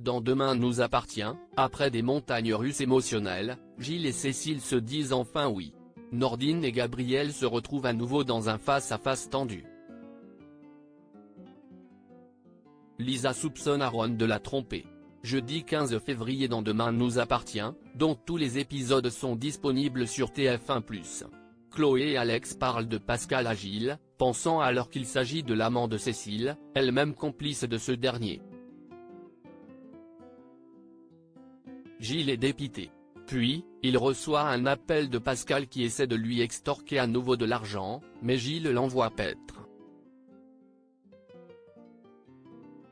Dans Demain nous appartient, après des montagnes russes émotionnelles, Gilles et Cécile se disent enfin oui. Nordine et Gabriel se retrouvent à nouveau dans un face-à-face tendu. Lisa soupçonne Aaron de la tromper. Jeudi 15 février dans Demain nous appartient, dont tous les épisodes sont disponibles sur TF1+. Chloé et Alex parlent de Pascal à Gilles, pensant alors qu'il s'agit de l'amant de Cécile, elle-même complice de ce dernier. Gilles est dépité. Puis, il reçoit un appel de Pascal qui essaie de lui extorquer à nouveau de l'argent, mais Gilles l'envoie paître.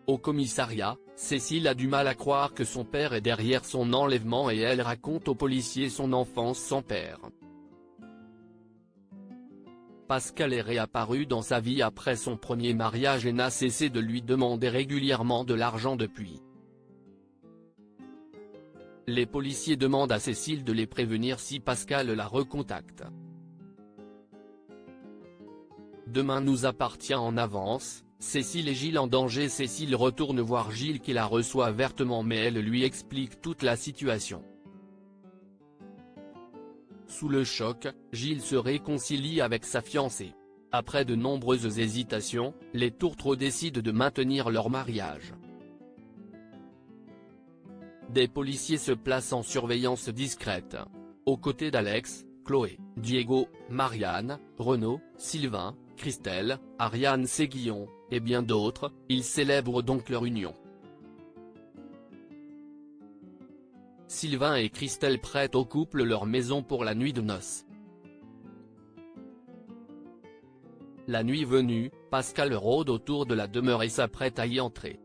Au commissariat, Cécile a du mal à croire que son père est derrière son enlèvement et elle raconte aux policiers son enfance sans père. Pascal est réapparu dans sa vie après son premier mariage et n'a cessé de lui demander régulièrement de l'argent depuis. Les policiers demandent à Cécile de les prévenir si Pascal la recontacte. Demain nous appartient en avance, Cécile et Gilles en danger. Cécile retourne voir Gilles qui la reçoit vertement mais elle lui explique toute la situation. Sous le choc, Gilles se réconcilie avec sa fiancée. Après de nombreuses hésitations, les tourtereaux décident de maintenir leur mariage. Des policiers se placent en surveillance discrète. Aux côtés d'Alex, Chloé, Diego, Marianne, Renaud, Sylvain, Christelle, Ariane Séguillon, et bien d'autres, ils célèbrent donc leur union. Sylvain et Christelle prêtent au couple leur maison pour la nuit de noces. La nuit venue, Pascal rôde autour de la demeure et s'apprête à y entrer.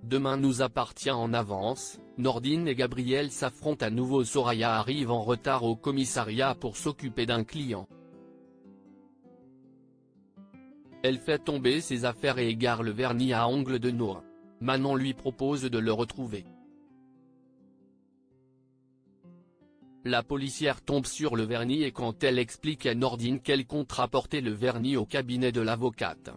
Demain nous appartient en avance, Nordine et Gabriel s'affrontent à nouveau. Soraya arrive en retard au commissariat pour s'occuper d'un client. Elle fait tomber ses affaires et égare le vernis à ongles de Noah. Manon lui propose de le retrouver. La policière tombe sur le vernis et quand elle explique à Nordine qu'elle compte rapporter le vernis au cabinet de l'avocate,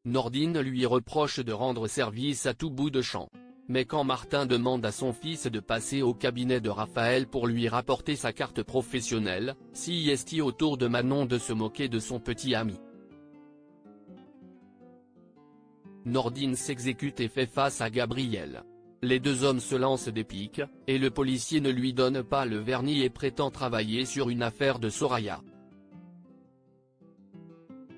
Nordine lui reproche de rendre service à tout bout de champ. Mais quand Martin demande à son fils de passer au cabinet de Raphaël pour lui rapporter sa carte professionnelle, si est-il au tour de Manon de se moquer de son petit ami. Nordine s'exécute et fait face à Gabriel. Les deux hommes se lancent des piques, et le policier ne lui donne pas le vernis et prétend travailler sur une affaire de Soraya.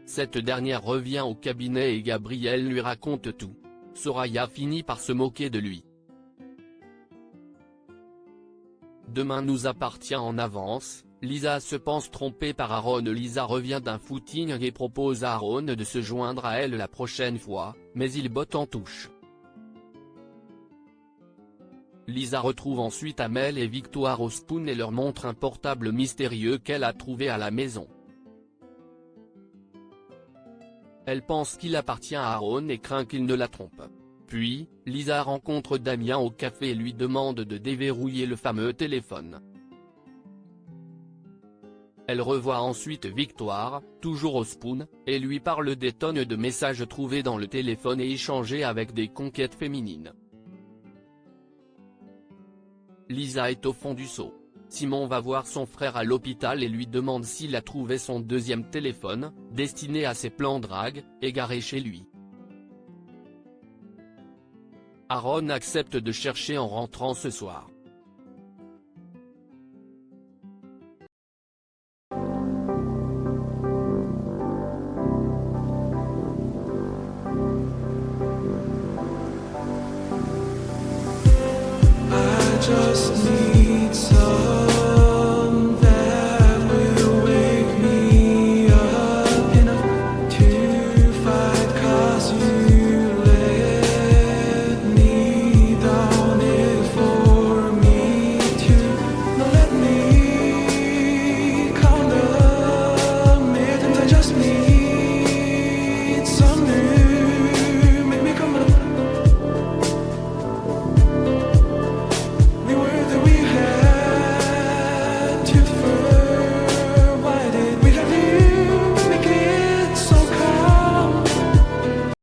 Cette dernière revient au cabinet et Gabriel lui raconte tout. Soraya finit par se moquer de lui. Demain nous appartient en avance, Lisa se pense trompée par Aaron. Lisa revient d'un footing et propose à Aaron de se joindre à elle la prochaine fois, mais il botte en touche. Lisa retrouve ensuite Amel et Victoire au Spoon et leur montre un portable mystérieux qu'elle a trouvé à la maison. Elle pense qu'il appartient à Aaron et craint qu'il ne la trompe. Puis, Lisa rencontre Damien au café et lui demande de déverrouiller le fameux téléphone. Elle revoit ensuite Victoire, toujours au Spoon, et lui parle des tonnes de messages trouvés dans le téléphone et échangés avec des conquêtes féminines. Lisa est au fond du seau. Simon va voir son frère à l'hôpital et lui demande s'il a trouvé son deuxième téléphone, destiné à ses plans drague, égaré chez lui. Aaron accepte de chercher en rentrant ce soir.